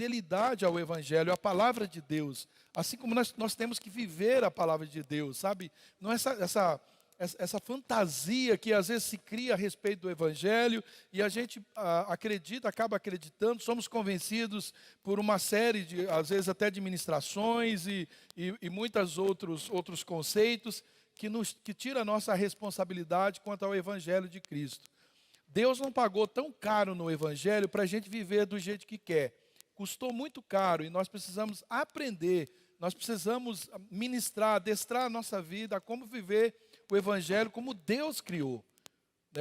fidelidade ao Evangelho, à palavra de Deus. Assim como nós temos que viver a palavra de Deus, sabe? Não é essa fantasia que às vezes se cria a respeito do Evangelho e a gente acredita, acaba acreditando, somos convencidos por uma série de, às vezes até de ministrações e muitos outros conceitos que tira a nossa responsabilidade quanto ao Evangelho de Cristo. Deus não pagou tão caro no Evangelho para a gente viver do jeito que quer. Custou muito caro e nós precisamos aprender, nós precisamos ministrar, adestrar a nossa vida a como viver o Evangelho como Deus criou.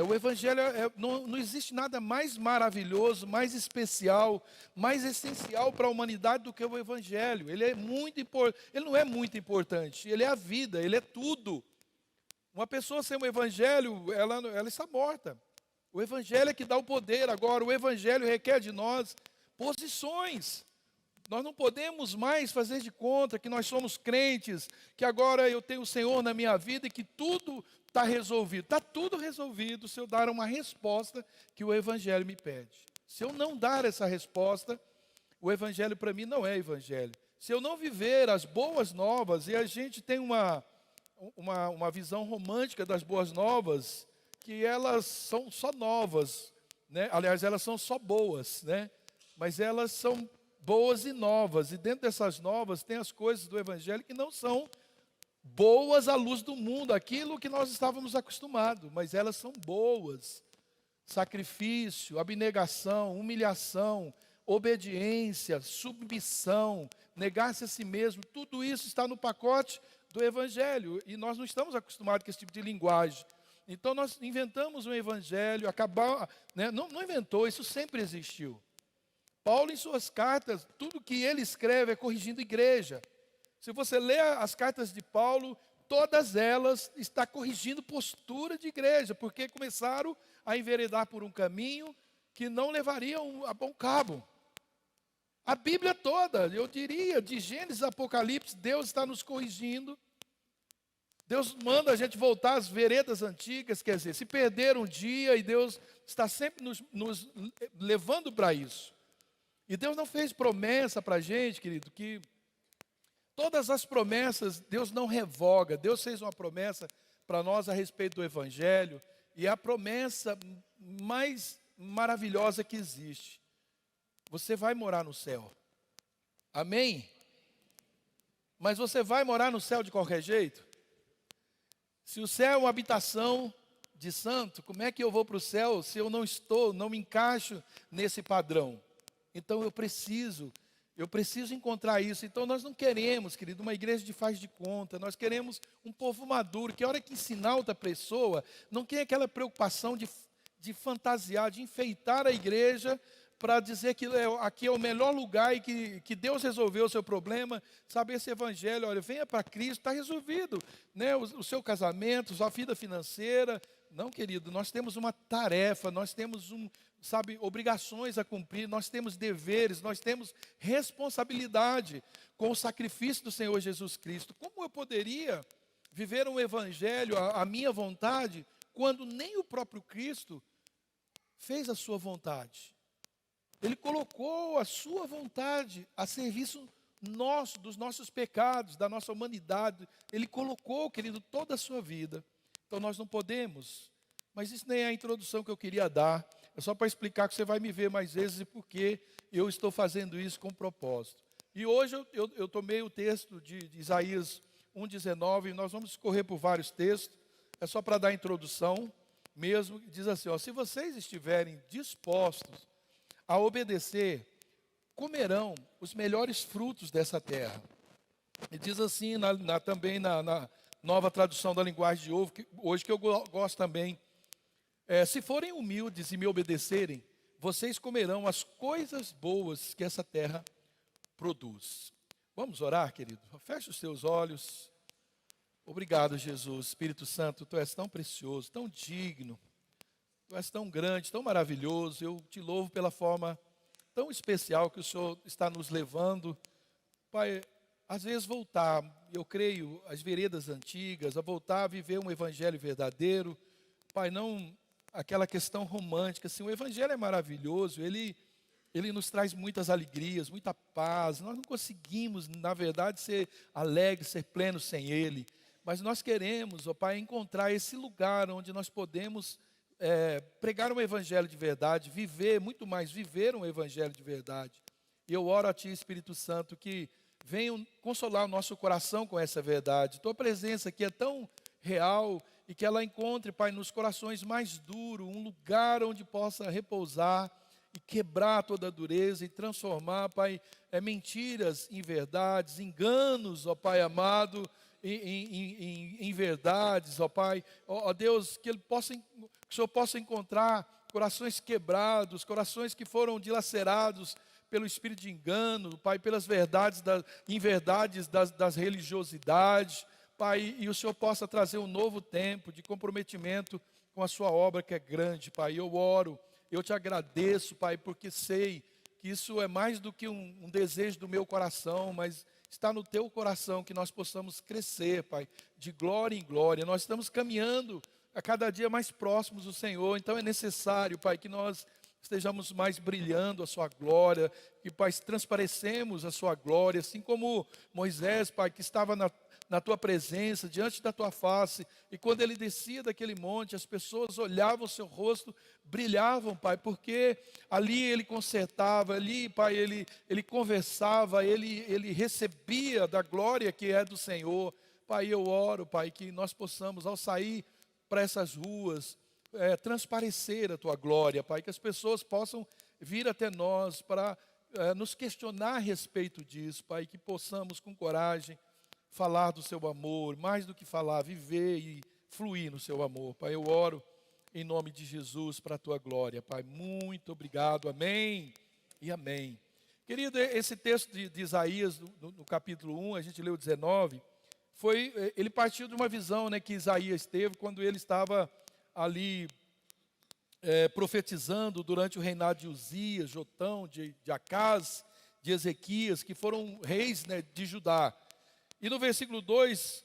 O Evangelho, não existe nada mais maravilhoso, mais especial, mais essencial para a humanidade do que o Evangelho. Ele não é muito importante, ele é a vida, ele é tudo. Uma pessoa sem o Evangelho, ela está morta. O Evangelho é que dá o poder. Agora, o Evangelho requer de nós posições. Nós não podemos mais fazer de conta que nós somos crentes, que agora eu tenho o Senhor na minha vida e que tudo está resolvido. Está tudo resolvido se eu dar uma resposta que o Evangelho me pede. Se eu não dar essa resposta, o Evangelho para mim não é Evangelho. Se eu não viver as boas novas, e a gente tem uma visão romântica das boas novas, que elas são só novas, né? Aliás, elas são só boas, né? Mas elas são boas e novas, e dentro dessas novas tem as coisas do Evangelho que não são boas à luz do mundo, aquilo que nós estávamos acostumados, mas elas são boas. Sacrifício, abnegação, humilhação, obediência, submissão, negar-se a si mesmo, tudo isso está no pacote do Evangelho, e nós não estamos acostumados com esse tipo de linguagem. Então nós inventamos um Evangelho, não inventou, isso sempre existiu. Paulo, em suas cartas, tudo que ele escreve é corrigindo a igreja. Se você lê as cartas de Paulo, todas elas estão corrigindo postura de igreja, porque começaram a enveredar por um caminho que não levaria a bom cabo. A Bíblia toda, eu diria, de Gênesis a Apocalipse, Deus está nos corrigindo. Deus manda a gente voltar às veredas antigas, quer dizer, se perder um dia, e Deus está sempre nos levando para isso. E Deus não fez promessa para a gente, querido, que todas as promessas Deus não revoga. Deus fez uma promessa para nós a respeito do Evangelho, e é a promessa mais maravilhosa que existe. Você vai morar no céu. Amém? Mas você vai morar no céu de qualquer jeito? Se o céu é uma habitação de santo, como é que eu vou para o céu se eu não me encaixo nesse padrão? Então eu preciso encontrar isso. Então nós não queremos, querido, uma igreja de faz de conta. Nós queremos um povo maduro, que a hora que ensinar outra pessoa, não tem aquela preocupação de fantasiar, de enfeitar a igreja para dizer que aqui é o melhor lugar e que Deus resolveu o seu problema. Sabe, esse Evangelho, olha, venha para Cristo, está resolvido, né? O seu casamento, a sua vida financeira. Não, querido, nós temos uma tarefa, nós temos obrigações a cumprir, nós temos deveres, nós temos responsabilidade com o sacrifício do Senhor Jesus Cristo. Como eu poderia viver um Evangelho à minha vontade, quando nem o próprio Cristo fez a sua vontade? Ele colocou a sua vontade a serviço dos nossos pecados, da nossa humanidade. Ele colocou, querido, toda a sua vida. Então nós não podemos, mas isso nem é a introdução que eu queria dar. É só para explicar que você vai me ver mais vezes e por que eu estou fazendo isso com propósito. E hoje eu tomei o texto de Isaías 1,19, e nós vamos escorrer por vários textos. É só para dar a introdução mesmo. Diz assim, se vocês estiverem dispostos a obedecer, comerão os melhores frutos dessa terra. E diz assim, também na nova tradução da linguagem de hoje, que eu gosto também. Se forem humildes e me obedecerem, vocês comerão as coisas boas que essa terra produz. Vamos orar, querido? Feche os seus olhos. Obrigado, Jesus. Espírito Santo, Tu és tão precioso, tão digno. Tu és tão grande, tão maravilhoso. Eu te louvo pela forma tão especial que o Senhor está nos levando. Pai, às vezes voltar, eu creio, às veredas antigas, a voltar a viver um Evangelho verdadeiro. Pai, não aquela questão romântica, assim, o Evangelho é maravilhoso, ele Ele nos traz muitas alegrias, muita paz. Nós não conseguimos, na verdade, ser alegres, ser plenos sem Ele. Mas nós queremos, ó Pai, encontrar esse lugar onde nós podemos pregar um evangelho de verdade, viver, muito mais, viver um evangelho de verdade. E eu oro a Ti, Espírito Santo, que venham consolar o nosso coração com essa verdade. Tua presença aqui é tão real e que ela encontre, Pai, nos corações mais duros, um lugar onde possa repousar e quebrar toda a dureza e transformar, Pai, mentiras em verdades, enganos, ó Pai amado, em verdades, ó Pai. Ó Deus, que o Senhor possa encontrar corações quebrados, corações que foram dilacerados pelo espírito de engano, Pai, pelas verdades, inverdades das religiosidades, Pai, e o Senhor possa trazer um novo tempo de comprometimento com a sua obra que é grande, Pai. Eu oro, eu te agradeço, Pai, porque sei que isso é mais do que um desejo do meu coração, mas está no teu coração que nós possamos crescer, Pai, de glória em glória. Nós estamos caminhando a cada dia mais próximos do Senhor, então é necessário, Pai, que nós estejamos mais brilhando a sua glória, que, Pai, transparecemos a sua glória, assim como Moisés, Pai, que estava na tua presença, diante da tua face, e quando ele descia daquele monte, as pessoas olhavam o seu rosto, brilhavam, Pai, porque ali ele consertava, ali, Pai, ele conversava, ele recebia da glória que é do Senhor. Pai, eu oro, Pai, que nós possamos, ao sair para essas ruas, transparecer a tua glória, Pai, que as pessoas possam vir até nós para nos questionar a respeito disso, Pai, que possamos com coragem falar do seu amor, mais do que falar, viver e fluir no seu amor, Pai. Eu oro em nome de Jesus para a tua glória, Pai. Muito obrigado, amém e amém. Querido, esse texto de Isaías, no capítulo 1, a gente leu 19, ele partiu de uma visão, né, que Isaías teve quando ele estava ali profetizando durante o reinado de Uzias, Jotão, de Acaz, de Ezequias, que foram reis, né, de Judá. E no versículo 2,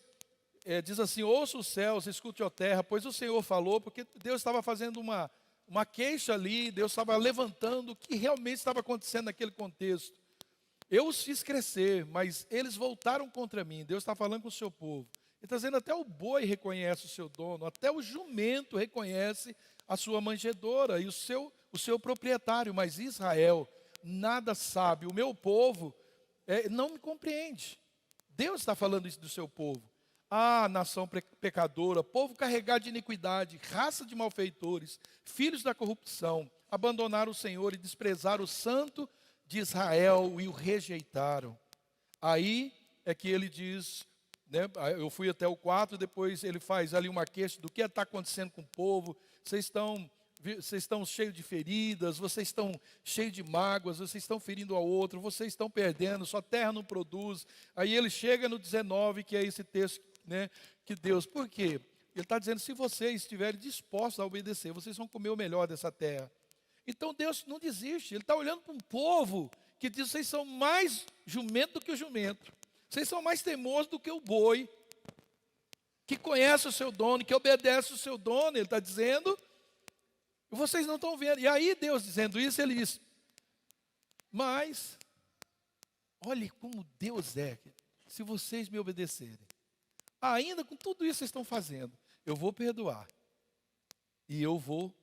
diz assim: ouça os céus, escute a terra, pois o Senhor falou, porque Deus estava fazendo uma queixa ali, Deus estava levantando o que realmente estava acontecendo naquele contexto. Eu os fiz crescer, mas eles voltaram contra mim. Deus está falando com o seu povo. Ele está dizendo: até o boi reconhece o seu dono, até o jumento reconhece a sua manjedoura e o seu proprietário, mas Israel nada sabe, o meu povo não me compreende. Deus está falando isso do seu povo. Ah, nação pecadora, povo carregado de iniquidade, raça de malfeitores, filhos da corrupção, abandonaram o Senhor e desprezaram o santo de Israel e o rejeitaram. Aí é que ele diz, né, eu fui até o 4, depois ele faz ali uma queixa do que está acontecendo com o povo. Vocês estão cheios de feridas, vocês estão cheios de mágoas, vocês estão ferindo ao outro, vocês estão perdendo, sua terra não produz. Aí ele chega no 19, que é esse texto, né, que Deus, por quê? Ele está dizendo: se vocês estiverem dispostos a obedecer, vocês vão comer o melhor dessa terra. Então Deus não desiste, Ele está olhando para um povo que diz: vocês são mais jumento do que o jumento, vocês são mais teimosos do que o boi, que conhece o seu dono, que obedece o seu dono. Ele está dizendo, vocês não estão vendo. E aí Deus dizendo isso, Ele diz: mas, olhe como Deus é, se vocês me obedecerem, ainda com tudo isso que vocês estão fazendo, eu vou perdoar, e eu vou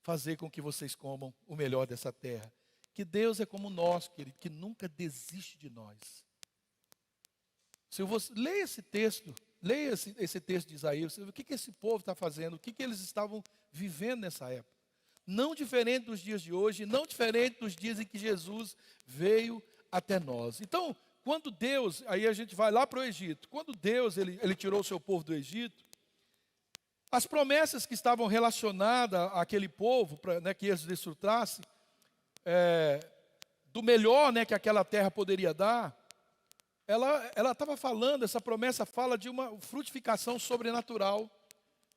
fazer com que vocês comam o melhor dessa terra. Que Deus é como nós, querido, que nunca desiste de nós. Se você leia esse texto, leia esse texto de Isaías, o que esse povo está fazendo, o que eles estavam vivendo nessa época. Não diferente dos dias de hoje, não diferente dos dias em que Jesus veio até nós. Então, quando Deus, aí a gente vai lá para o Egito, quando Deus ele tirou o seu povo do Egito, as promessas que estavam relacionadas àquele povo, né, que eles desfrutassem, do melhor, né, que aquela terra poderia dar, ela estava falando, essa promessa fala de uma frutificação sobrenatural.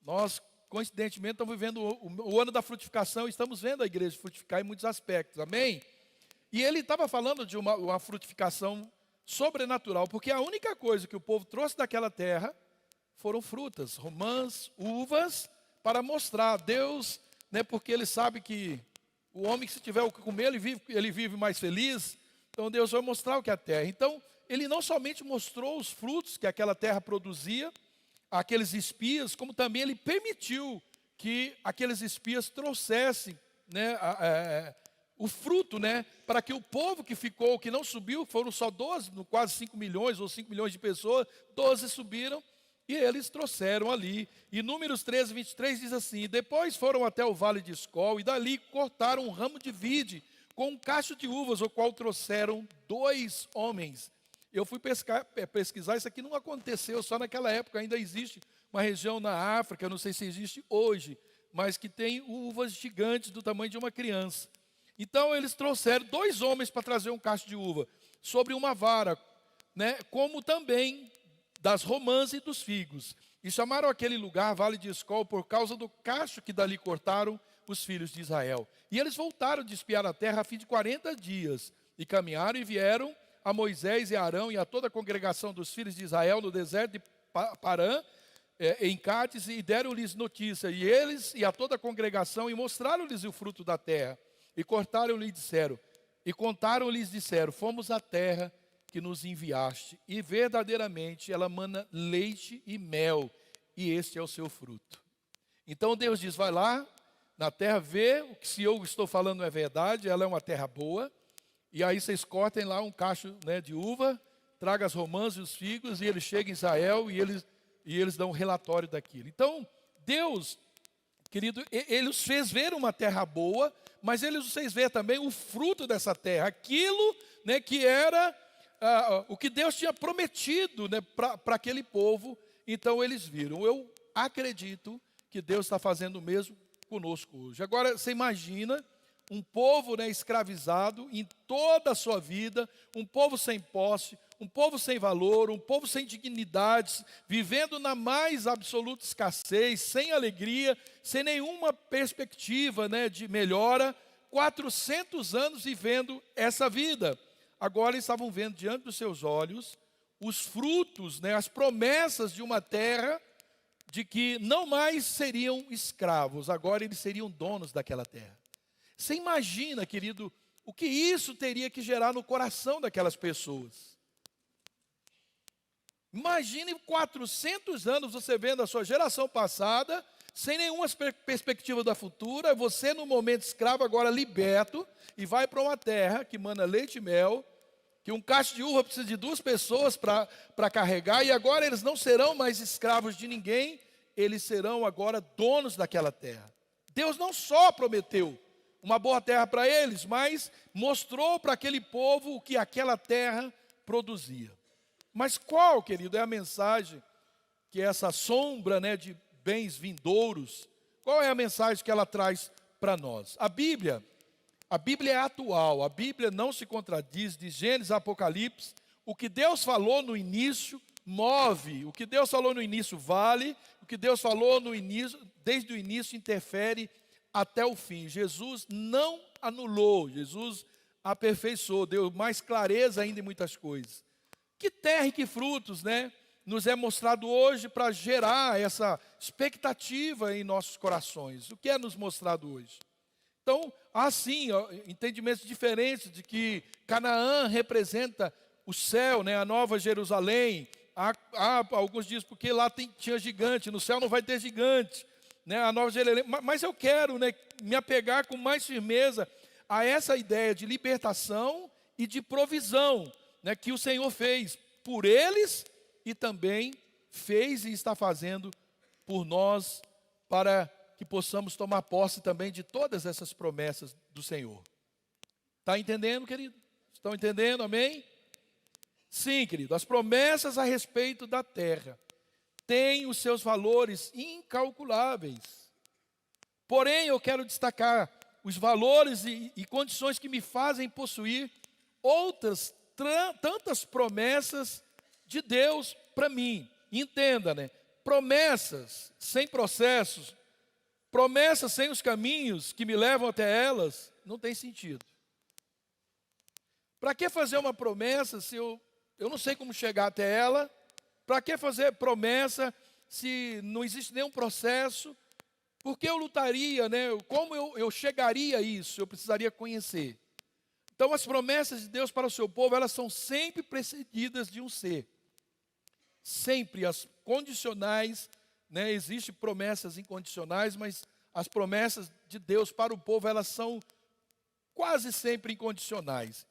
Nós, coincidentemente, estamos vivendo o ano da frutificação, e estamos vendo a igreja frutificar em muitos aspectos, amém? E ele estava falando de uma frutificação sobrenatural, porque a única coisa que o povo trouxe daquela terra foram frutas, romãs, uvas, para mostrar a Deus, né, porque ele sabe que O homem que se tiver o que comer, ele vive mais feliz. Então Deus vai mostrar o que é a terra. Então, ele não somente mostrou os frutos que aquela terra produzia, aqueles espias, como também ele permitiu que aqueles espias trouxessem, né, o fruto, né, para que o povo que ficou, que não subiu, foram só 12, quase 5 milhões ou 5 milhões de pessoas, 12 subiram e eles trouxeram ali. E Números 13, 23 diz assim: depois foram até o vale de Escol e dali cortaram um ramo de vide com um cacho de uvas, o qual trouxeram 2 homens. Eu fui pesquisar, isso aqui não aconteceu só naquela época, ainda existe uma região na África, não sei se existe hoje, mas que tem uvas gigantes do tamanho de uma criança. Então eles trouxeram 2 homens para trazer um cacho de uva sobre uma vara, né, como também das romãs e dos figos. E chamaram aquele lugar Vale de Escol por causa do cacho que dali cortaram os filhos de Israel. E eles voltaram de espiar a terra a fim de 40 dias. E caminharam e vieram a Moisés e a Arão e a toda a congregação dos filhos de Israel no deserto de Parã, em Cádiz, e deram-lhes notícia. E eles e a toda a congregação, e mostraram-lhes o fruto da terra. E contaram-lhes, disseram: fomos à terra que nos enviaste, e verdadeiramente ela mana leite e mel, e este é o seu fruto. Então Deus diz: vai lá na terra, vê o que se eu estou falando é verdade, ela é uma terra boa, e aí vocês cortem lá um cacho, né, de uva, traga as romãs e os figos, e eles chegam em Israel, e eles dão um relatório daquilo. Então, Deus, querido, ele os fez ver uma terra boa, mas ele os fez ver também o fruto dessa terra, aquilo, né, que era o que Deus tinha prometido, né, para aquele povo. Então eles viram. Eu acredito que Deus está fazendo o mesmo conosco hoje. Agora, você imagina um povo, né, escravizado em toda a sua vida, um povo sem posse, um povo sem valor, um povo sem dignidade, vivendo na mais absoluta escassez, sem alegria, sem nenhuma perspectiva, né, de melhora, 400 anos vivendo essa vida. Agora eles estavam vendo diante dos seus olhos os frutos, né, as promessas de uma terra de que não mais seriam escravos, agora eles seriam donos daquela terra. Você imagina, querido, o que isso teria que gerar no coração daquelas pessoas? Imagine 400 anos você vendo a sua geração passada, sem nenhuma perspectiva da futura, você no momento escravo, agora liberto, e vai para uma terra que mana leite e mel, que um cacho de uva precisa de 2 pessoas para carregar, e agora eles não serão mais escravos de ninguém, eles serão agora donos daquela terra. Deus não só prometeu uma boa terra para eles, mas mostrou para aquele povo o que aquela terra produzia. Mas qual, querido, é a mensagem que essa sombra, né, de bens vindouros, qual é a mensagem que ela traz para nós? A Bíblia é atual, a Bíblia não se contradiz, de Gênesis a Apocalipse. O que Deus falou no início move, o que Deus falou no início vale, o que Deus falou no início, desde o início interfere até o fim. Jesus não anulou, Jesus aperfeiçoou, deu mais clareza ainda em muitas coisas. Que terra e que frutos, né, nos é mostrado hoje para gerar essa expectativa em nossos corações. O que é nos mostrado hoje? Então, há sim entendimentos diferentes de que Canaã representa o céu, né, a nova Jerusalém. Há alguns dizem porque lá tinha gigante, no céu não vai ter gigante, né, a nova Jerusalém. Mas eu quero, né, me apegar com mais firmeza a essa ideia de libertação e de provisão, né, que o Senhor fez por eles e também fez e está fazendo por nós, para que possamos tomar posse também de todas essas promessas do Senhor. Está entendendo, querido? Estão entendendo, amém? Sim, querido, as promessas a respeito da terra têm os seus valores incalculáveis. Porém, eu quero destacar os valores e condições que me fazem possuir outras tantas promessas de Deus para mim. Entenda, né? Promessas sem processos, promessas sem os caminhos que me levam até elas, não tem sentido. Para que fazer uma promessa se eu não sei como chegar até ela? Para que fazer promessa se não existe nenhum processo? Por que eu lutaria, né? Como eu chegaria a isso? Eu precisaria conhecer. Então, as promessas de Deus para o seu povo, elas são sempre precedidas de um ser. Sempre as condicionais, né? Existem promessas incondicionais, mas as promessas de Deus para o povo, elas são quase sempre incondicionais.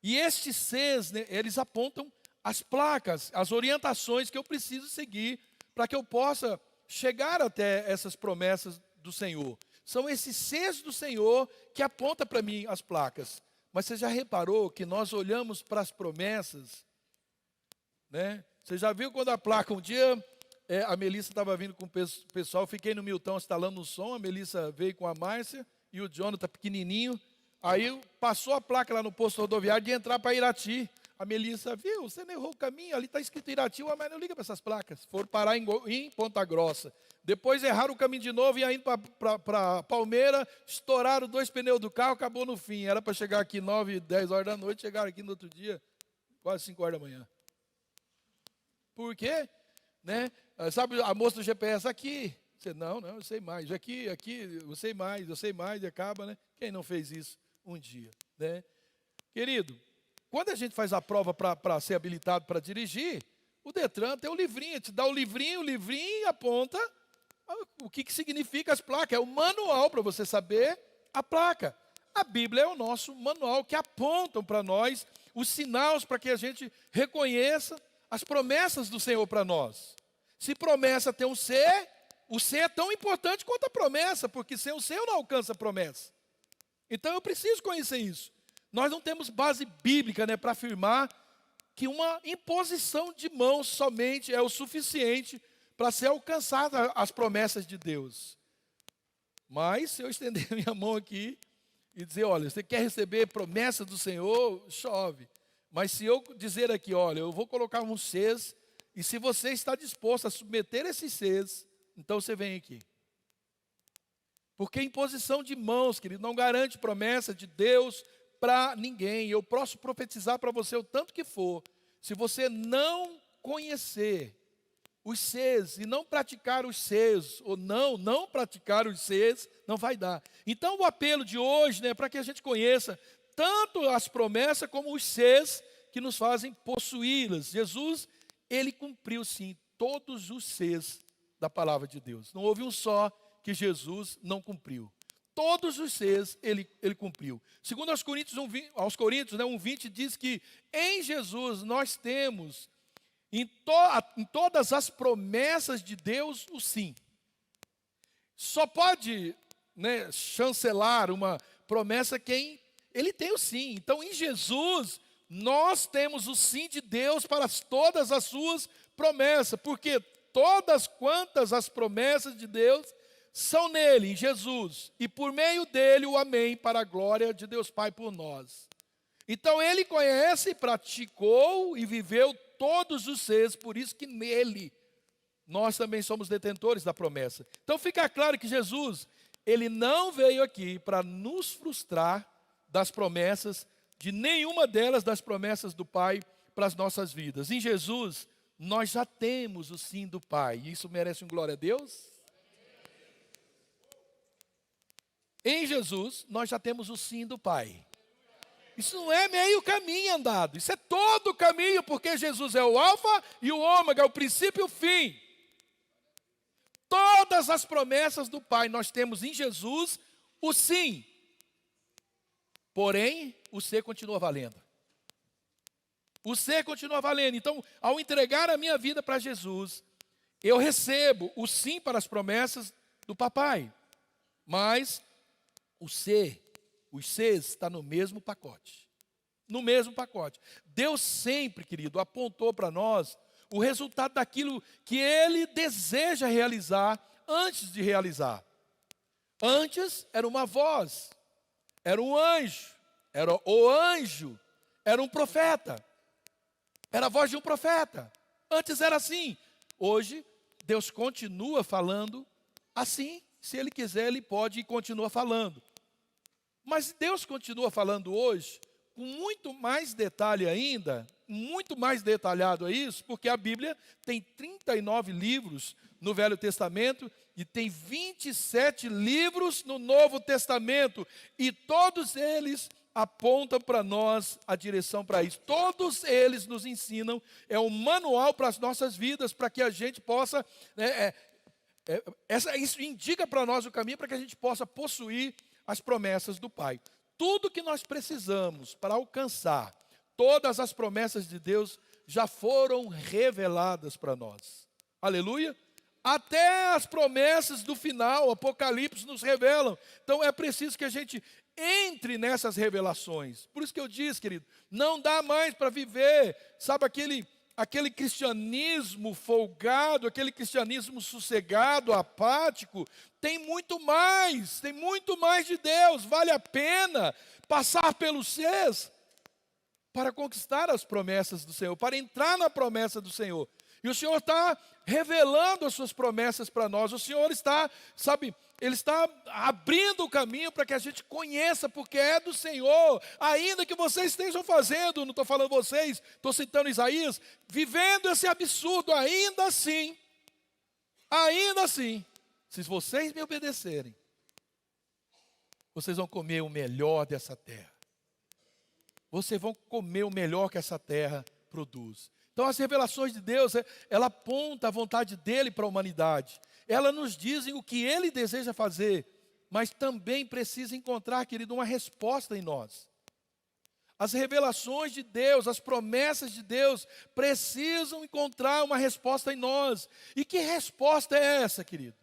E estes seres, né, eles apontam as placas, as orientações que eu preciso seguir para que eu possa chegar até essas promessas do Senhor. São esses seres do Senhor que apontam para mim as placas. Mas você já reparou que nós olhamos para as promessas, né? Você já viu quando a placa, um dia a Melissa estava vindo com o pessoal, eu fiquei no Milton instalando o som, a Melissa veio com a Márcia e o Jonathan pequenininho, aí passou a placa lá no posto rodoviário de entrar para Irati. A Melissa, viu, você não errou o caminho, ali está escrito Irati, mas não liga para essas placas. Foram parar em Ponta Grossa. Depois erraram o caminho de novo e indo para Palmeira, estouraram 2 pneus do carro, acabou no fim. Era para chegar aqui 9, 10 horas da noite, chegaram aqui no outro dia, quase 5 horas da manhã. Por quê? Né? Sabe a moça do GPS aqui? Você, não, eu sei mais. Aqui, eu sei mais, e acaba, né? Quem não fez isso um dia, né? Querido, quando a gente faz a prova para ser habilitado para dirigir, o Detran tem o livrinho, te dá o livrinho aponta o que significa as placas. É o manual para você saber a placa. A Bíblia é o nosso manual que apontam para nós os sinais para que a gente reconheça as promessas do Senhor para nós. Se promessa tem um ser, o ser é tão importante quanto a promessa, porque sem o ser eu não alcanço a promessa. Então eu preciso conhecer isso. Nós não temos base bíblica, né, para afirmar que uma imposição de mãos somente é o suficiente para ser alcançada as promessas de Deus. Mas se eu estender a minha mão aqui e dizer, olha, você quer receber promessa do Senhor, chove. Mas se eu dizer aqui, olha, eu vou colocar uns Cs, e se você está disposto a submeter esses Cs, então você vem aqui. Porque imposição de mãos, querido, não garante promessa de Deus para ninguém. Eu posso profetizar para você o tanto que for. Se você não conhecer os Cs e não praticar os Cs, ou não praticar os Cs, não vai dar. Então o apelo de hoje, né, para que a gente conheça tanto as promessas como os Cs que nos fazem possuí-las. Jesus, ele cumpriu sim todos os Cs da palavra de Deus. Não houve um só que Jesus não cumpriu. Todos os Cs ele cumpriu. Segundo aos Coríntios, aos Coríntios, né, 1:20 diz que em Jesus nós temos em todas as promessas de Deus o sim. Só pode, né, chancelar uma promessa quem ele tem o sim. Então, em Jesus, nós temos o sim de Deus para todas as suas promessas. Porque todas quantas as promessas de Deus são nele, em Jesus. E por meio dele, o amém para a glória de Deus Pai por nós. Então, ele conhece, praticou e viveu todos os seres. Por isso que nele, nós também somos detentores da promessa. Então, fica claro que Jesus, ele não veio aqui para nos frustrar das promessas, de nenhuma delas das promessas do Pai para as nossas vidas. Em Jesus, nós já temos o sim do Pai. E isso merece um glória a Deus? Em Jesus, nós já temos o sim do Pai. Isso não é meio caminho andado. Isso é todo o caminho, porque Jesus é o alfa e o ômega, o princípio e o fim. Todas as promessas do Pai, nós temos em Jesus o sim. Porém, o ser continua valendo. O ser continua valendo. Então, ao entregar a minha vida para Jesus, eu recebo o sim para as promessas do papai. Mas o ser, os seres, está no mesmo pacote. No mesmo pacote. Deus sempre, querido, apontou para nós o resultado daquilo que Ele deseja realizar antes de realizar. Antes era uma voz. Era um anjo, era o anjo, era um profeta, era a voz de um profeta. Antes era assim. Hoje, Deus continua falando assim. Se Ele quiser, Ele pode e continua falando. Mas Deus continua falando hoje com muito mais detalhe ainda, muito mais detalhado a isso, porque a Bíblia tem 39 livros no Velho Testamento e tem 27 livros no Novo Testamento, e todos eles apontam para nós a direção para isso. Todos eles nos ensinam, é um manual para as nossas vidas, para que a gente possa, isso indica para nós o caminho para que a gente possa possuir as promessas do Pai. Tudo que nós precisamos para alcançar todas as promessas de Deus já foram reveladas para nós. Aleluia! Até as promessas do final, Apocalipse nos revelam. Então é preciso que a gente entre nessas revelações. Por isso que eu disse, querido, não dá mais para viver, sabe, aquele cristianismo folgado, aquele cristianismo sossegado, apático. Tem muito mais de Deus. Vale a pena passar pelos céus para conquistar as promessas do Senhor, para entrar na promessa do Senhor. E o Senhor está revelando as suas promessas para nós. O Senhor está, sabe, Ele está abrindo o caminho para que a gente conheça, porque é do Senhor. Ainda que vocês estejam fazendo, não estou falando vocês, estou citando Isaías, vivendo esse absurdo, ainda assim, se vocês me obedecerem, vocês vão comer o melhor dessa terra. Vocês vão comer o melhor que essa terra produz. Então as revelações de Deus, ela aponta a vontade dEle para a humanidade. Elas nos dizem o que Ele deseja fazer, mas também precisa encontrar, querido, uma resposta em nós. As revelações de Deus, as promessas de Deus, precisam encontrar uma resposta em nós. E que resposta é essa, querido?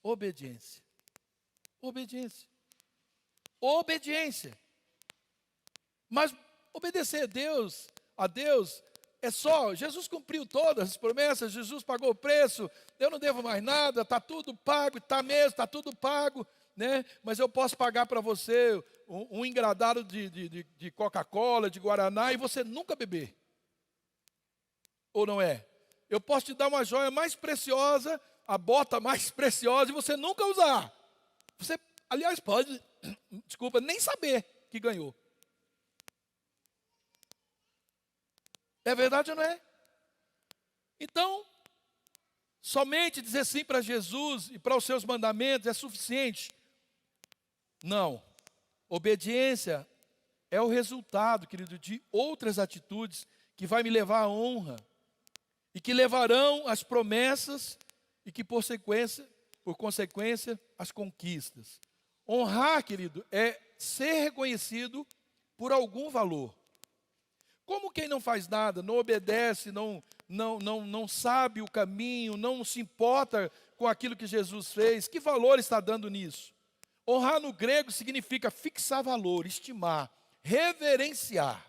Obediência. Obediência. Obediência. Mas obedecer a Deus é só, Jesus cumpriu todas as promessas, Jesus pagou o preço, eu não devo mais nada, está tudo pago, está tudo pago, né? Mas eu posso pagar para você um engradado de Coca-Cola, de Guaraná, e você nunca beber. Ou não é? Eu posso te dar uma joia mais preciosa, a bota mais preciosa, e você nunca usar. Você, aliás, pode, nem saber que ganhou. É verdade ou não é? Então, somente dizer sim para Jesus e para os seus mandamentos é suficiente? Não. Obediência é o resultado, querido, de outras atitudes que vai me levar à honra e que levarão às promessas e que, por consequência, às conquistas. Honrar, querido, é ser reconhecido por algum valor. Como quem não faz nada, não obedece, não sabe o caminho, não se importa com aquilo que Jesus fez, que valor está dando nisso? Honrar no grego significa fixar valor, estimar, reverenciar.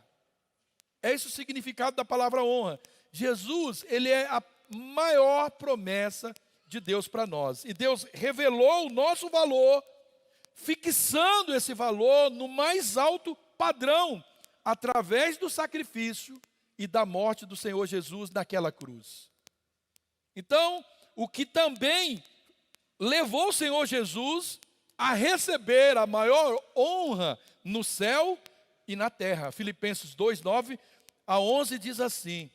É esse o significado da palavra honra. Jesus, Ele é a maior promessa de Deus para nós. E Deus revelou o nosso valor, fixando esse valor no mais alto padrão, através do sacrifício e da morte do Senhor Jesus naquela cruz. Então, o que também levou o Senhor Jesus a receber a maior honra no céu e na terra. Filipenses 2, 9 a 11 diz assim: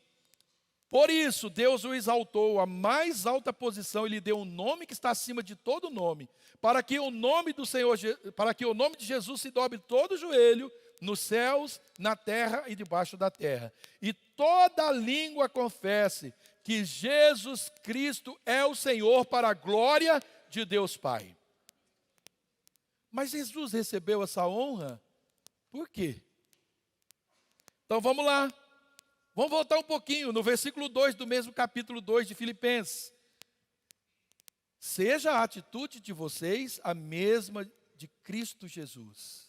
por isso Deus o exaltou à mais alta posição e lhe deu um nome que está acima de todo nome, para que o nome de Jesus se dobre todo o joelho, nos céus, na terra e debaixo da terra. E toda língua confesse que Jesus Cristo é o Senhor, para a glória de Deus Pai. Mas Jesus recebeu essa honra por quê? Então vamos lá. Vamos voltar um pouquinho no versículo 2 do mesmo capítulo 2 de Filipenses. Seja a atitude de vocês a mesma de Cristo Jesus,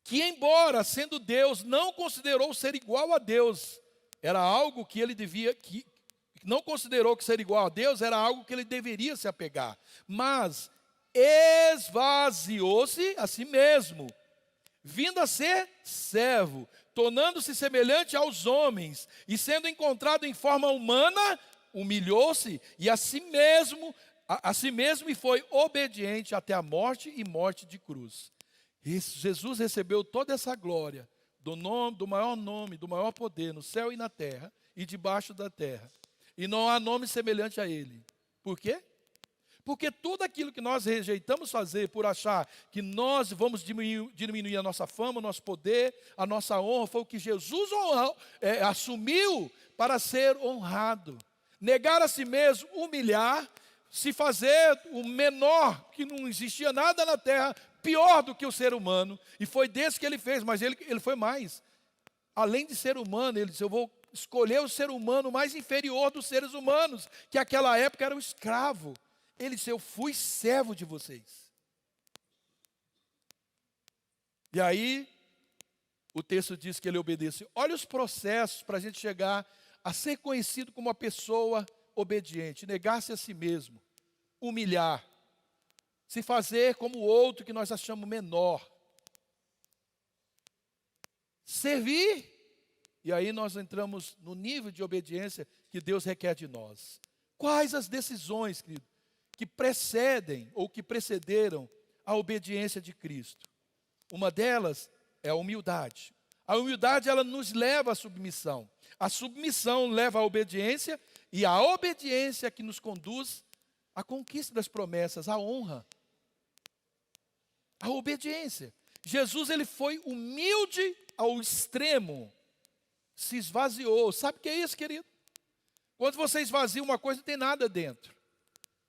que embora sendo Deus, não considerou ser igual a Deus, era algo que ele não considerou que ser igual a Deus era algo que ele deveria se apegar, mas esvaziou-se a si mesmo, vindo a ser servo, tornando-se semelhante aos homens, e sendo encontrado em forma humana, humilhou-se e a si mesmo e foi obediente até a morte e morte de cruz. Jesus recebeu toda essa glória do nome, do maior poder no céu e na terra e debaixo da terra. E não há nome semelhante a ele. Por quê? Porque tudo aquilo que nós rejeitamos fazer por achar que nós vamos diminuir a nossa fama, o nosso poder, a nossa honra, foi o que Jesus assumiu para ser honrado. Negar a si mesmo, humilhar, se fazer o menor, que não existia nada na terra, pior do que o ser humano. E foi desse que ele fez, mas ele foi mais. Além de ser humano, ele disse, eu vou escolher o ser humano mais inferior dos seres humanos, que naquela época era o escravo. Ele disse, eu fui servo de vocês. E aí, o texto diz que ele obedeceu. Olha os processos para a gente chegar a ser conhecido como uma pessoa obediente. Negar-se a si mesmo, humilhar, se fazer como o outro que nós achamos menor. Servir. E aí nós entramos no nível de obediência que Deus requer de nós. Quais as decisões, querido, que precedem ou que precederam a obediência de Cristo? Uma delas é a humildade. A humildade, ela nos leva à submissão. A submissão leva à obediência e a obediência que nos conduz à conquista das promessas, à honra. A obediência. Jesus, ele foi humilde ao extremo, se esvaziou. Sabe o que é isso, querido? Quando você esvazia uma coisa, não tem nada dentro.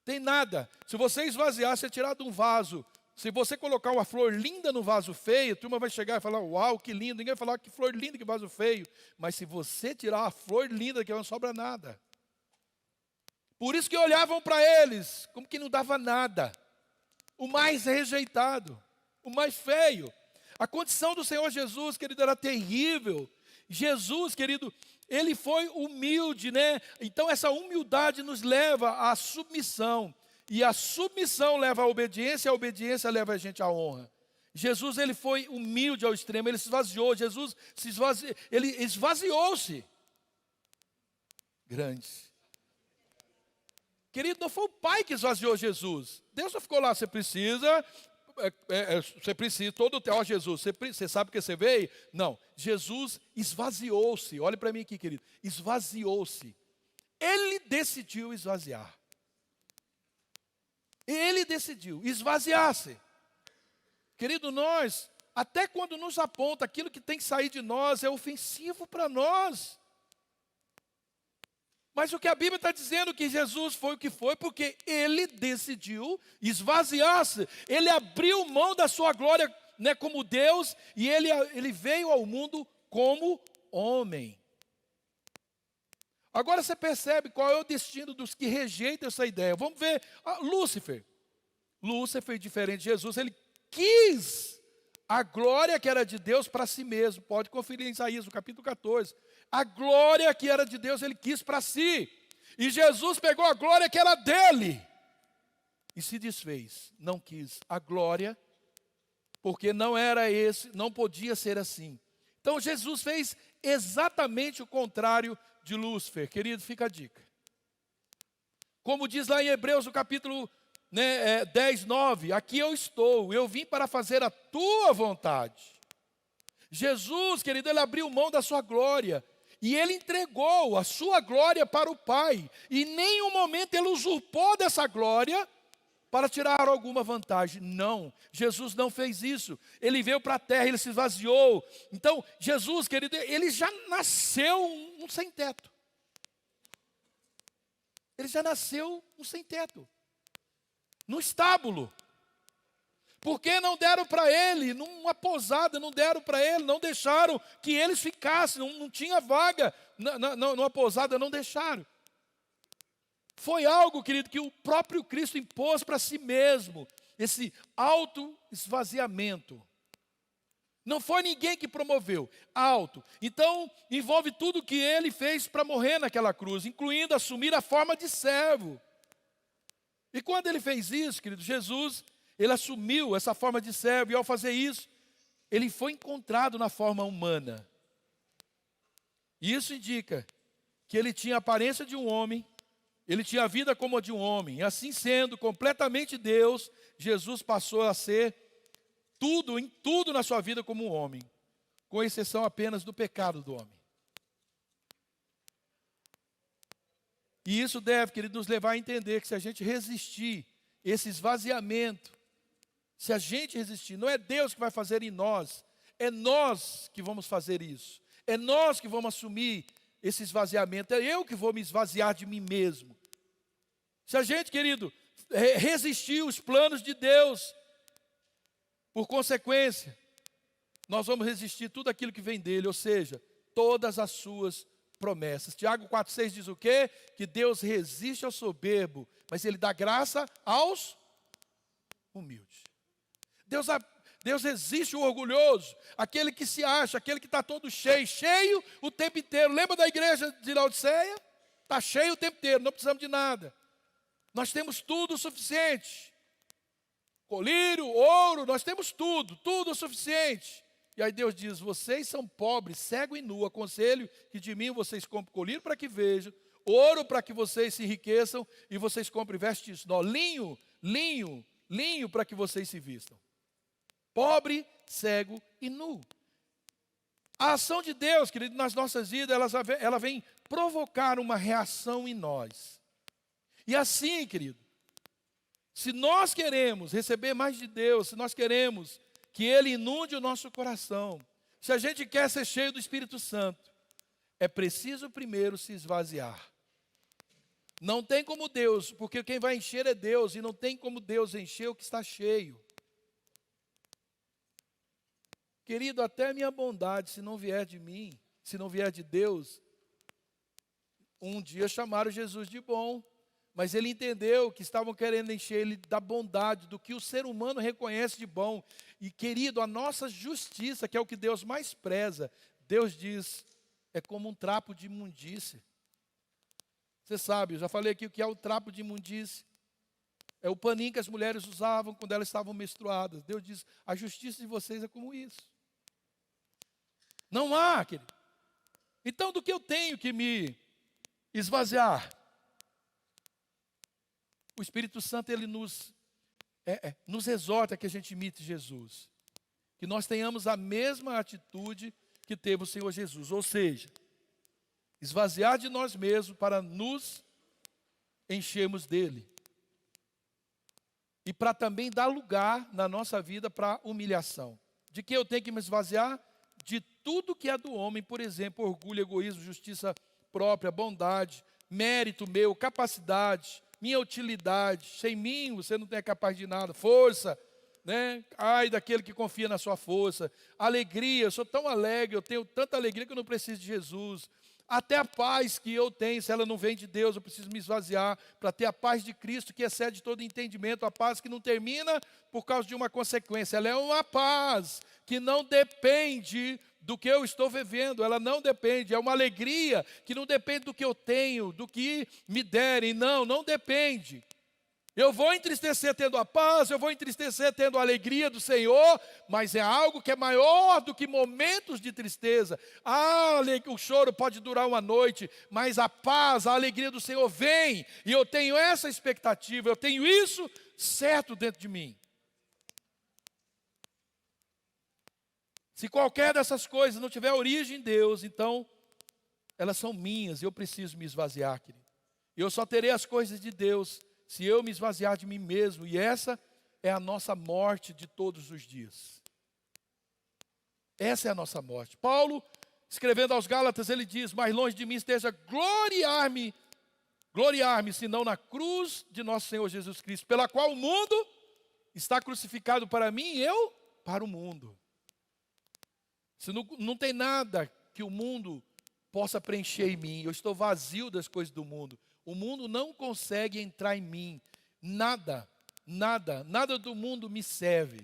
Tem nada. Se você esvaziar, você tirar de um vaso, se você colocar uma flor linda no vaso feio, a turma vai chegar e falar, uau, que lindo. Ninguém vai falar, que flor linda, que vaso feio. Mas se você tirar a flor linda, que não sobra nada. Por isso que olhavam para eles, como que não dava nada. O mais rejeitado, o mais feio. A condição do Senhor Jesus, querido, era terrível. Jesus, querido, ele foi humilde, né? Então essa humildade nos leva à submissão. E a submissão leva à obediência, a obediência leva a gente à honra. Jesus, ele foi humilde ao extremo, ele se esvaziou. Jesus ele esvaziou-se. Grande. Querido, não foi o Pai que esvaziou Jesus. Deus não ficou lá, você precisa, todo o teu, ó Jesus, você sabe que você veio? Não, Jesus esvaziou-se. Olha para mim aqui, querido, esvaziou-se. Ele decidiu esvaziar. Ele decidiu esvaziar-se. Querido, nós, até quando nos aponta aquilo que tem que sair de nós, é ofensivo para nós. Mas o que a Bíblia está dizendo que Jesus foi o que foi, porque ele decidiu esvaziar-se. Ele abriu mão da sua glória, né, como Deus, e ele veio ao mundo como homem. Agora você percebe qual é o destino dos que rejeitam essa ideia. Vamos ver, Lúcifer. Lúcifer, diferente de Jesus, ele quis a glória que era de Deus para si mesmo. Pode conferir em Isaías, no capítulo 14. A glória que era de Deus, ele quis para si. E Jesus pegou a glória que era dele e se desfez. Não quis a glória, porque não era esse, não podia ser assim. Então Jesus fez exatamente o contrário de Lúcifer. Querido, fica a dica. Como diz lá em Hebreus, no capítulo 10, 9, aqui eu estou, eu vim para fazer a tua vontade. Jesus, querido, ele abriu mão da sua glória. E ele entregou a sua glória para o Pai. E em nenhum momento ele usurpou dessa glória para tirar alguma vantagem. Não, Jesus não fez isso. Ele veio para a terra, ele se esvaziou. Então, Jesus, querido, ele já nasceu um sem teto. Ele já nasceu um sem teto. No estábulo. Porque não deram para ele, numa pousada, não deram para ele, não deixaram que eles ficassem, não tinha vaga numa pousada, não deixaram. Foi algo, querido, que o próprio Cristo impôs para si mesmo, esse auto-esvaziamento. Não foi ninguém que promoveu, auto. Então, envolve tudo que ele fez para morrer naquela cruz, incluindo assumir a forma de servo. E quando ele fez isso, querido, Jesus, ele assumiu essa forma de servo, e ao fazer isso, ele foi encontrado na forma humana. E isso indica que ele tinha a aparência de um homem, ele tinha a vida como a de um homem. E assim sendo completamente Deus, Jesus passou a ser tudo, em tudo na sua vida como um homem, com exceção apenas do pecado do homem. E isso deve, querido, nos levar a entender que se a gente resistir esse esvaziamento, se a gente resistir, não é Deus que vai fazer em nós, é nós que vamos fazer isso. É nós que vamos assumir esse esvaziamento, é eu que vou me esvaziar de mim mesmo. Se a gente, querido, resistir os planos de Deus, por consequência, nós vamos resistir tudo aquilo que vem dele, ou seja, todas as suas promessas. Tiago 4,6 diz o quê? Que Deus resiste ao soberbo, mas Ele dá graça aos humildes. Deus resiste o orgulhoso, aquele que se acha, aquele que está todo cheio o tempo inteiro. Lembra da igreja de Laodiceia? Está cheio o tempo inteiro, não precisamos de nada. Nós temos tudo o suficiente. Colírio, ouro, nós temos tudo o suficiente. E aí Deus diz, vocês são pobres, cego e nu, aconselho que de mim vocês comprem colírio para que vejam, ouro para que vocês se enriqueçam, e vocês comprem vestes novas, linho para que vocês se vistam. Pobre, cego e nu. A ação de Deus, querido, nas nossas vidas, ela vem provocar uma reação em nós. E assim, querido, se nós queremos receber mais de Deus, se nós queremos que Ele inunde o nosso coração, se a gente quer ser cheio do Espírito Santo, é preciso primeiro se esvaziar. Não tem como Deus, porque quem vai encher é Deus, e não tem como Deus encher o que está cheio. Querido, até a minha bondade, se não vier de mim, se não vier de Deus, um dia chamaram Jesus de bom, mas ele entendeu que estavam querendo encher ele da bondade, do que o ser humano reconhece de bom. E querido, a nossa justiça, que é o que Deus mais preza, Deus diz, é como um trapo de imundície. Você sabe, eu já falei aqui o que é o trapo de imundície. É o paninho que as mulheres usavam quando elas estavam menstruadas. Deus diz, a justiça de vocês é como isso. Não há, querido. Então, do que eu tenho que me esvaziar? O Espírito Santo, ele nos exorta que a gente imite Jesus. Que nós tenhamos a mesma atitude que teve o Senhor Jesus. Ou seja, esvaziar de nós mesmos para nos enchermos dele. E para também dar lugar na nossa vida para humilhação. De que eu tenho que me esvaziar? De tudo que é do homem, por exemplo, orgulho, egoísmo, justiça própria, bondade, mérito meu, capacidade, minha utilidade. Sem mim você não é capaz de nada. Força, né? Ai daquele que confia na sua força. Alegria, eu sou tão alegre, eu tenho tanta alegria que eu não preciso de Jesus. Até a paz que eu tenho, se ela não vem de Deus, eu preciso me esvaziar para ter a paz de Cristo que excede todo entendimento, a paz que não termina por causa de uma consequência. Ela é uma paz que não depende do que eu estou vivendo, ela não depende, é uma alegria que não depende do que eu tenho, do que me derem, não depende. Eu vou entristecer tendo a paz, eu vou entristecer tendo a alegria do Senhor, mas é algo que é maior do que momentos de tristeza. O choro pode durar uma noite, mas a paz, a alegria do Senhor vem, e eu tenho essa expectativa, eu tenho isso certo dentro de mim. Se qualquer dessas coisas não tiver origem em Deus, então elas são minhas, eu preciso me esvaziar, querido. Eu só terei as coisas de Deus se eu me esvaziar de mim mesmo, e essa é a nossa morte de todos os dias. Essa é a nossa morte. Paulo, escrevendo aos Gálatas, ele diz, mais longe de mim esteja gloriar-me, senão na cruz de nosso Senhor Jesus Cristo, pela qual o mundo está crucificado para mim e eu para o mundo. Se não tem nada que o mundo possa preencher em mim, eu estou vazio das coisas do mundo. O mundo não consegue entrar em mim. Nada do mundo me serve.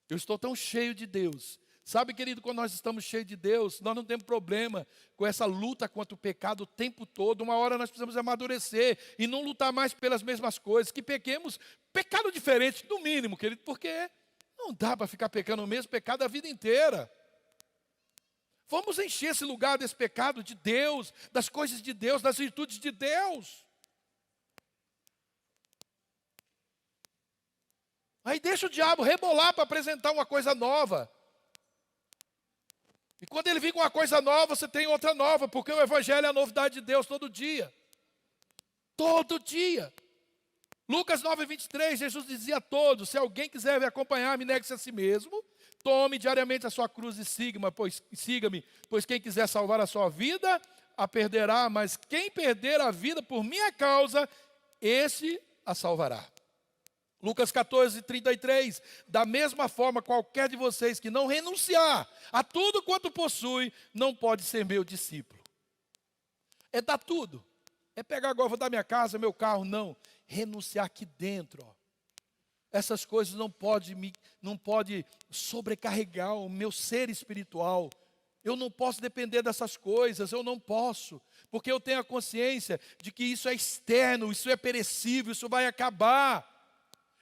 Eu estou tão cheio de Deus. Sabe, querido, quando nós estamos cheios de Deus, nós não temos problema com essa luta contra o pecado o tempo todo. Uma hora nós precisamos amadurecer e não lutar mais pelas mesmas coisas. Que pequemos pecado diferente, no mínimo, querido, porque não dá para ficar pecando o mesmo pecado a vida inteira. Vamos encher esse lugar desse pecado de Deus, das coisas de Deus, das virtudes de Deus. Aí deixa o diabo rebolar para apresentar uma coisa nova. E quando ele vir com uma coisa nova, você tem outra nova, porque o evangelho é a novidade de Deus todo dia. Todo dia. Lucas 9:23, Jesus dizia a todos: se alguém quiser me acompanhar, me negue-se a si mesmo, tome diariamente a sua cruz e siga-me, pois quem quiser salvar a sua vida, a perderá, mas quem perder a vida por minha causa, esse a salvará. Lucas 14:33, da mesma forma, qualquer de vocês que não renunciar a tudo quanto possui, não pode ser meu discípulo. É dar tudo. É pegar agora, vou dar minha casa, meu carro, não. Renunciar aqui dentro, ó. Essas coisas não pode sobrecarregar o meu ser espiritual. Eu não posso depender dessas coisas, eu não posso. Porque eu tenho a consciência de que isso é externo, isso é perecível, isso vai acabar.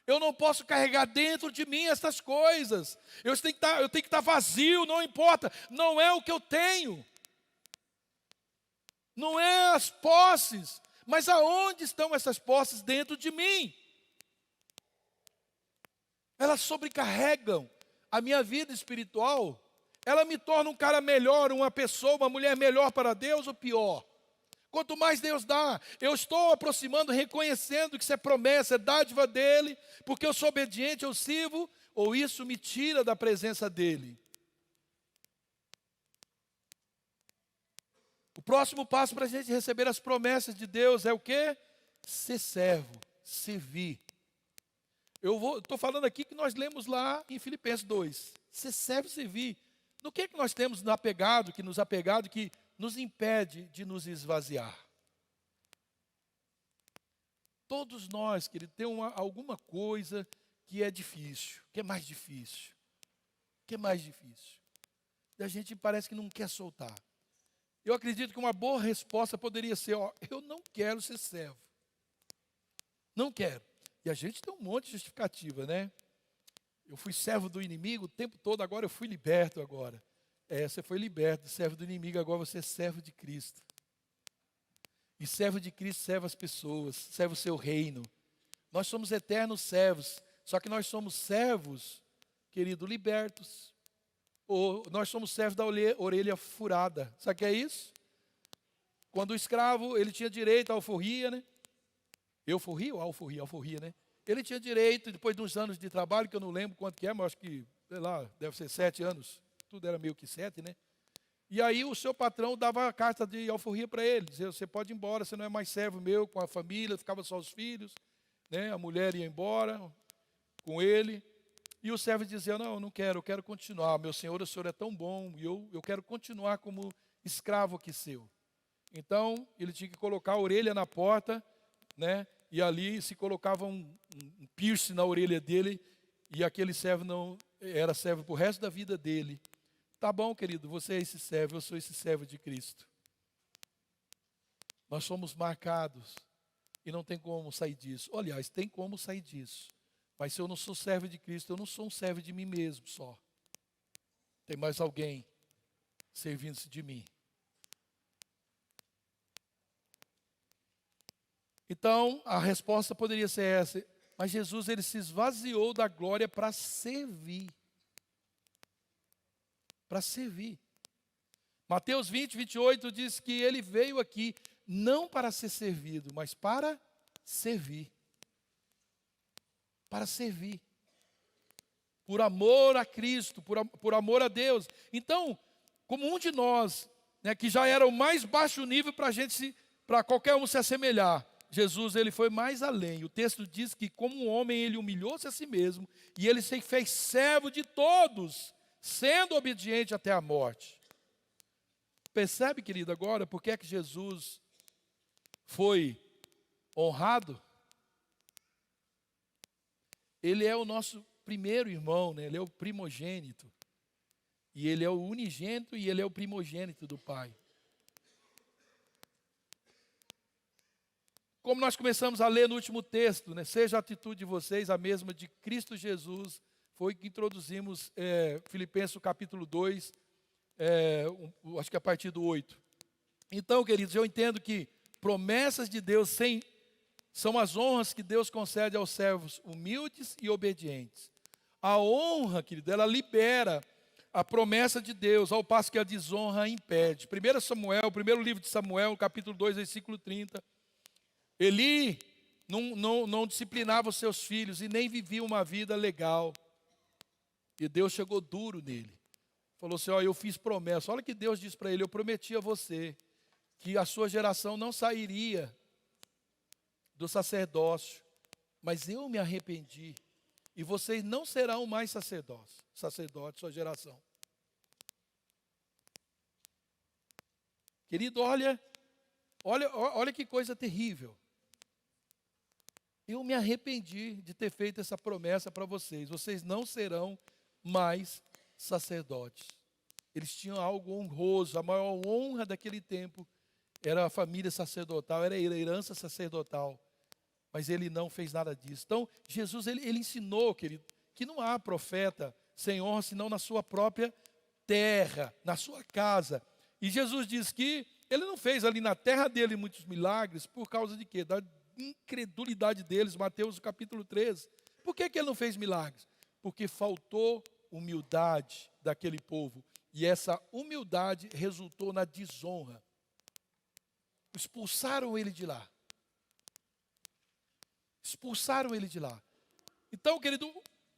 Eu não posso carregar dentro de mim essas coisas. Eu tenho que estar vazio, não importa. Não é o que eu tenho. Não é as posses. Mas aonde estão essas posses dentro de mim? Elas sobrecarregam a minha vida espiritual. Ela me torna um cara melhor, uma pessoa, uma mulher melhor para Deus ou pior? Quanto mais Deus dá, eu estou aproximando, reconhecendo que isso é promessa, é dádiva dEle, porque eu sou obediente, eu sirvo, ou isso me tira da presença dEle? O próximo passo para a gente receber as promessas de Deus é o quê? Ser servo, servir. Eu estou falando aqui que nós lemos lá em Filipenses 2. Ser servo e servir. No que nós temos nos apegado, que nos impede de nos esvaziar? Todos nós, querido, tem alguma coisa que é difícil, que é mais difícil. Que é mais difícil. E a gente parece que não quer soltar. Eu acredito que uma boa resposta poderia ser: ó, eu não quero ser servo. Não quero. E a gente tem um monte de justificativa, né? Eu fui servo do inimigo o tempo todo, agora eu fui liberto agora. Você foi liberto, servo do inimigo, agora você é servo de Cristo. E servo de Cristo serve as pessoas, serve o seu reino. Nós somos eternos servos, só que nós somos servos, querido, libertos. Ou nós somos servos da orelha furada. Sabe o que é isso? Quando o escravo, ele tinha direito à alforria, né? Euforria ou alforria, né? Ele tinha direito, depois de uns anos de trabalho, que eu não lembro quanto que é, mas acho que, sei lá, deve ser 7 anos. Tudo era meio que 7, né? E aí o seu patrão dava a carta de alforria para ele. Dizia: você pode ir embora, você não é mais servo meu, com a família, ficava só os filhos, né? A mulher ia embora com ele. E o servo dizia: não, eu não quero, eu quero continuar. Meu senhor, o senhor é tão bom, e eu quero continuar como escravo aqui seu. Então, ele tinha que colocar a orelha na porta, né? E ali se colocava um piercing na orelha dele, e aquele servo não era servo para o resto da vida dele. Tá bom, querido, você é esse servo, eu sou esse servo de Cristo. Nós somos marcados e não tem como sair disso. Aliás, tem como sair disso. Mas se eu não sou servo de Cristo, eu não sou um servo de mim mesmo só. Tem mais alguém servindo-se de mim. Então, a resposta poderia ser essa. Mas Jesus, ele se esvaziou da glória para servir. Para servir. Mateus 20:28 diz que ele veio aqui não para ser servido, mas para servir. Para servir. Por amor a Cristo, por amor a Deus. Então, como um de nós, né, que já era o mais baixo nível para qualquer um se assemelhar, Jesus, ele foi mais além. O texto diz que como um homem, ele humilhou-se a si mesmo, e ele se fez servo de todos, sendo obediente até a morte. Percebe, querido, agora, por que é que Jesus foi honrado? Ele é o nosso primeiro irmão, né? Ele é o primogênito. E ele é o unigênito e ele é o primogênito do Pai. Como nós começamos a ler no último texto, né? Seja a atitude de vocês a mesma de Cristo Jesus. Foi que introduzimos Filipenses capítulo 2, acho que a partir do 8. Então, queridos, eu entendo que promessas de Deus sem são as honras que Deus concede aos servos humildes e obedientes. A honra, querido, ela libera a promessa de Deus, ao passo que a desonra impede. 1 Samuel, primeiro livro de Samuel, capítulo 2, versículo 30. Eli não disciplinava os seus filhos e nem vivia uma vida legal. E Deus chegou duro nele. Falou assim, eu fiz promessa. Olha o que Deus disse para ele, eu prometi a você que a sua geração não sairia do sacerdócio, mas eu me arrependi. E vocês não serão mais sacerdotes, sua geração. Querido, olha que coisa terrível. Eu me arrependi de ter feito essa promessa para vocês. Vocês não serão mais sacerdotes. Eles tinham algo honroso. A maior honra daquele tempo era a família sacerdotal, era a herança sacerdotal. Mas ele não fez nada disso. Então, Jesus, ele ensinou, querido, que não há profeta sem honra, senão na sua própria terra, na sua casa. E Jesus diz que ele não fez ali na terra dele muitos milagres, por causa de quê? Da incredulidade deles, Mateus capítulo 13. Por que ele não fez milagres? Porque faltou humildade daquele povo. E essa humildade resultou na desonra. Expulsaram ele de lá. Expulsaram ele de lá. Então, querido,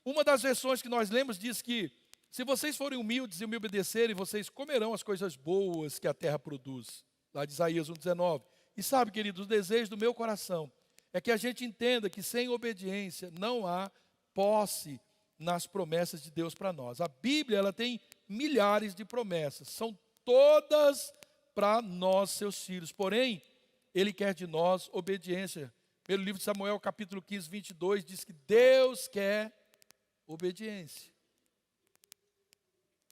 uma das versões que nós lemos diz que se vocês forem humildes e me obedecerem, vocês comerão as coisas boas que a terra produz. Lá de Isaías 1,19. E sabe, querido, o desejo do meu coração é que a gente entenda que sem obediência não há posse nas promessas de Deus para nós. A Bíblia, ela tem milhares de promessas. São todas para nós, seus filhos. Porém, Ele quer de nós obediência. Pelo livro de Samuel, capítulo 15, 22, diz que Deus quer obediência.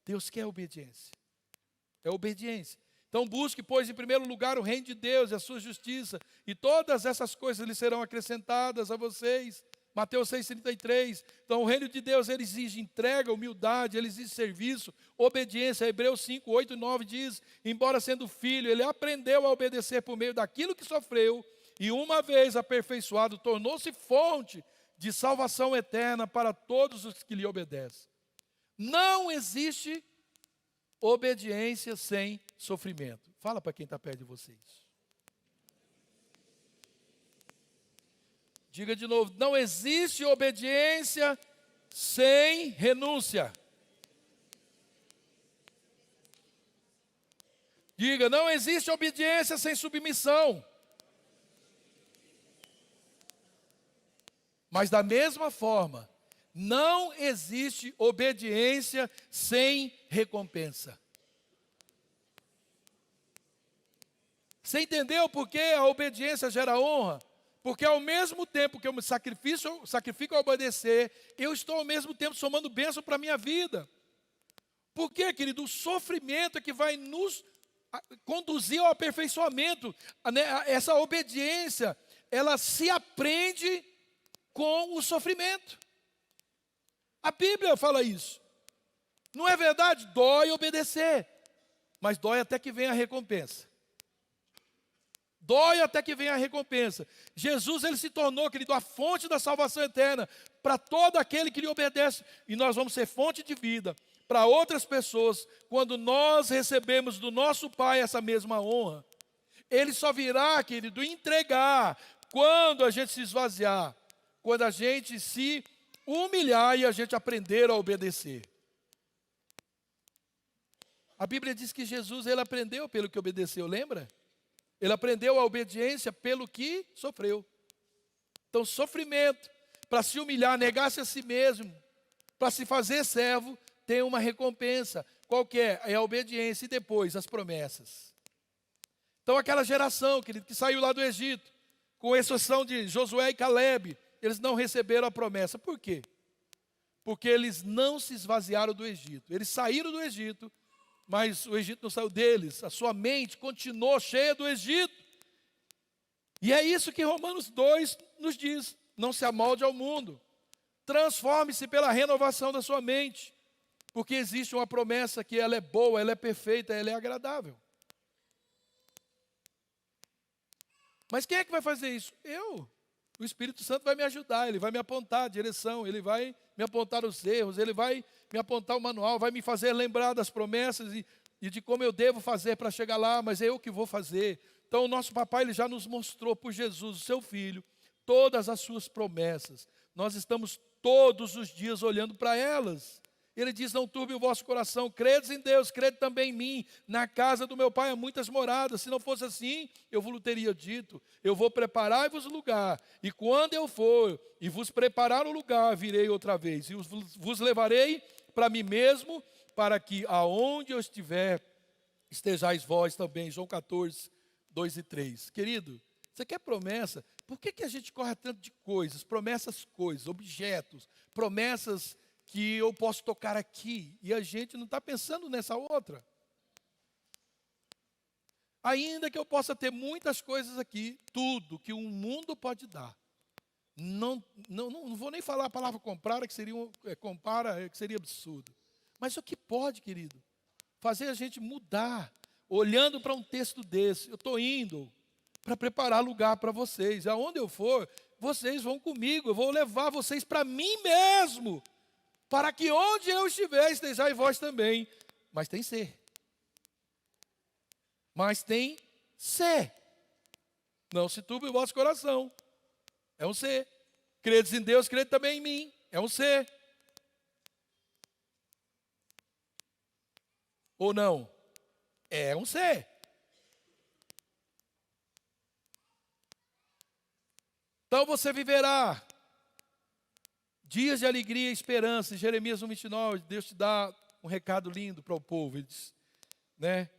Deus quer obediência. É obediência. Então busque, pois, em primeiro lugar o reino de Deus e a sua justiça, e todas essas coisas lhe serão acrescentadas a vocês. Mateus 6,33. Então o reino de Deus, ele exige entrega, humildade, ele exige serviço, obediência. Hebreus 5, 8 e 9 diz, embora sendo filho, ele aprendeu a obedecer por meio daquilo que sofreu, e uma vez aperfeiçoado, tornou-se fonte de salvação eterna para todos os que lhe obedecem. Não existe obediência sem sofrimento. Fala para quem está perto de vocês. Diga de novo, não existe obediência sem renúncia. Diga, não existe obediência sem submissão. Mas da mesma forma, não existe obediência sem recompensa. Você entendeu por que a obediência gera honra? Porque ao mesmo tempo que eu me sacrifico a obedecer, eu estou ao mesmo tempo somando bênção para a minha vida. Por quê, querido? O sofrimento é que vai nos conduzir ao aperfeiçoamento. Essa obediência, ela se aprende com o sofrimento. A Bíblia fala isso. Não é verdade? Dói obedecer, mas dói até que venha a recompensa. Dói até que venha a recompensa. Jesus, ele se tornou, querido, a fonte da salvação eterna para todo aquele que lhe obedece. E nós vamos ser fonte de vida para outras pessoas quando nós recebemos do nosso Pai essa mesma honra. Ele só virá, querido, entregar quando a gente se esvaziar, quando a gente se humilhar e a gente aprender a obedecer. A Bíblia diz que Jesus, ele aprendeu pelo que obedeceu, lembra? Ele aprendeu a obediência pelo que sofreu. Então, sofrimento, para se humilhar, negar-se a si mesmo, para se fazer servo, tem uma recompensa. Qual que é? É a obediência e depois as promessas. Então, aquela geração, querido, que saiu lá do Egito, com exceção de Josué e Calebe, eles não receberam a promessa. Por quê? Porque eles não se esvaziaram do Egito. Eles saíram do Egito, mas o Egito não saiu deles. A sua mente continuou cheia do Egito. E é isso que Romanos 2 nos diz. Não se amolde ao mundo. Transforme-se pela renovação da sua mente. Porque existe uma promessa que ela é boa, ela é perfeita, ela é agradável. Mas quem é que vai fazer isso? Eu. O Espírito Santo vai me ajudar, ele vai me apontar a direção, ele vai me apontar os erros, ele vai me apontar o manual, vai me fazer lembrar das promessas e de como eu devo fazer para chegar lá, mas é eu que vou fazer. Então o nosso papai ele já nos mostrou por Jesus, o seu Filho, todas as suas promessas. Nós estamos todos os dias olhando para elas. Ele diz, não turbe o vosso coração, credes em Deus, crede também em mim. Na casa do meu pai há muitas moradas, se não fosse assim, eu vos teria dito. Eu vou preparar-vos lugar, e quando eu for e vos preparar o lugar, virei outra vez, e vos levarei para mim mesmo, para que aonde eu estiver, estejais vós também. João 14, 2 e 3. Querido, você quer promessa? Por que a gente corre tanto de coisas? Promessas, coisas, objetos, promessas que eu posso tocar aqui, e a gente não está pensando nessa outra. Ainda que eu possa ter muitas coisas aqui, tudo que um mundo pode dar. Não vou nem falar a palavra comprar, que seria, compara, que seria absurdo. Mas o que pode, querido, fazer a gente mudar, olhando para um texto desse. Eu estou indo para preparar lugar para vocês. Aonde eu for, vocês vão comigo, eu vou levar vocês para mim mesmo, para que onde eu estiver, estejais vós também. Mas tem ser. Mas tem ser. Não se turbe o vosso coração. É um ser. Credes em Deus, crede também em mim. É um ser. Ou não? É um ser. Então você viverá dias de alegria e esperança. Em Jeremias 1:29, Deus te dá um recado lindo para o povo. Ele diz, né?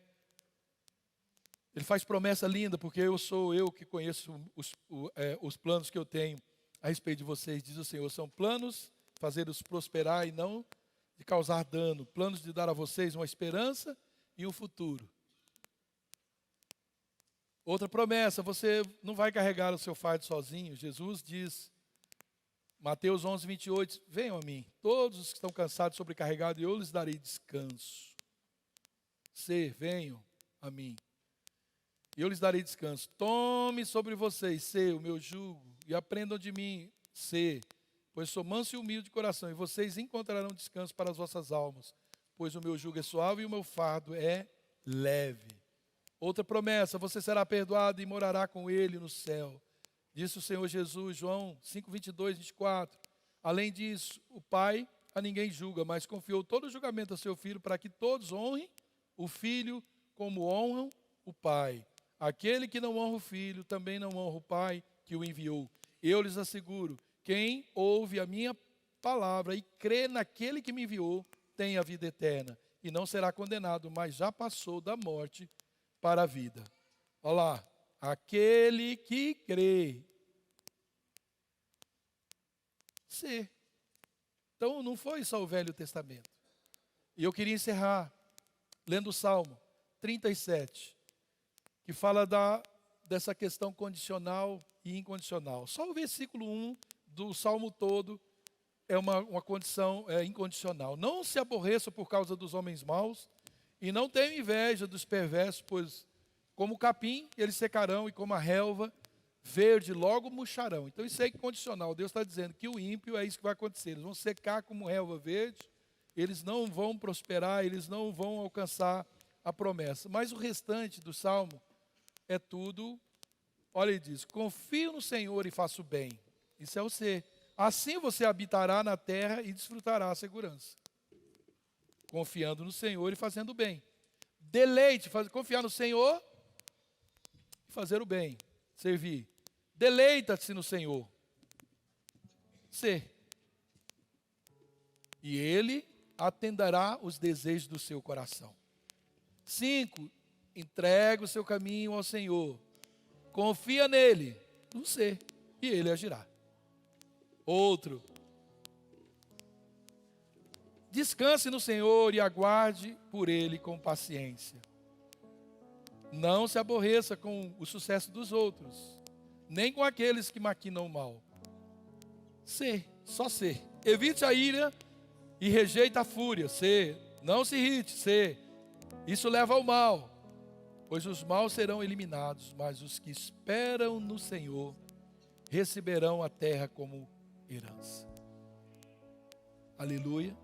Ele faz promessa linda, porque sou eu que conheço os planos que eu tenho a respeito de vocês. Diz o Senhor, são planos de fazer-os prosperar e não de causar dano. Planos de dar a vocês uma esperança e um futuro. Outra promessa, você não vai carregar o seu fardo sozinho. Jesus diz, Mateus 11:28, venham a mim, todos os que estão cansados e sobrecarregados, e eu lhes darei descanso. Venham a mim, e eu lhes darei descanso. Tome sobre vocês, o meu jugo, e aprendam de mim, pois sou manso e humilde de coração, e vocês encontrarão descanso para as vossas almas, pois o meu jugo é suave e o meu fardo é leve. Outra promessa, você será perdoado e morará com ele no céu. Disse o Senhor Jesus, João 5:22, 24. Além disso, o Pai a ninguém julga, mas confiou todo o julgamento a seu Filho, para que todos honrem o Filho como honram o Pai. Aquele que não honra o Filho, também não honra o Pai que o enviou. Eu lhes asseguro, quem ouve a minha palavra e crê naquele que me enviou, tem a vida eterna, e não será condenado, mas já passou da morte para a vida. Olha lá, aquele que crê. Então não foi só o Velho Testamento. E eu queria encerrar lendo o Salmo 37, que fala dessa questão condicional e incondicional. Só o versículo 1 do Salmo todo é uma condição incondicional. Não se aborreça por causa dos homens maus, e não tenha inveja dos perversos, pois como o capim eles secarão, e como a relva verde logo murcharão. Então isso é incondicional. Deus está dizendo que o ímpio é isso que vai acontecer. Eles vão secar como relva verde, eles não vão prosperar, eles não vão alcançar a promessa. Mas o restante do Salmo é tudo, olha, ele diz, confio no Senhor e faço bem. Isso é o ser. Assim você habitará na terra e desfrutará a segurança. Confiando no Senhor e fazendo bem. Deleite, confiar no Senhor e fazer o bem, servir. Deleita-se no Senhor. E Ele atenderá os desejos do seu coração. 5, entrega o seu caminho ao Senhor. Confia nele, no ser, e Ele agirá. Outro, descanse no Senhor e aguarde por Ele com paciência. Não se aborreça com o sucesso dos outros, nem com aqueles que maquinam o mal. Só ser. Evite a ira e rejeita a fúria. Não se irrite. Isso leva ao mal, pois os maus serão eliminados, mas os que esperam no Senhor receberão a terra como herança. Aleluia.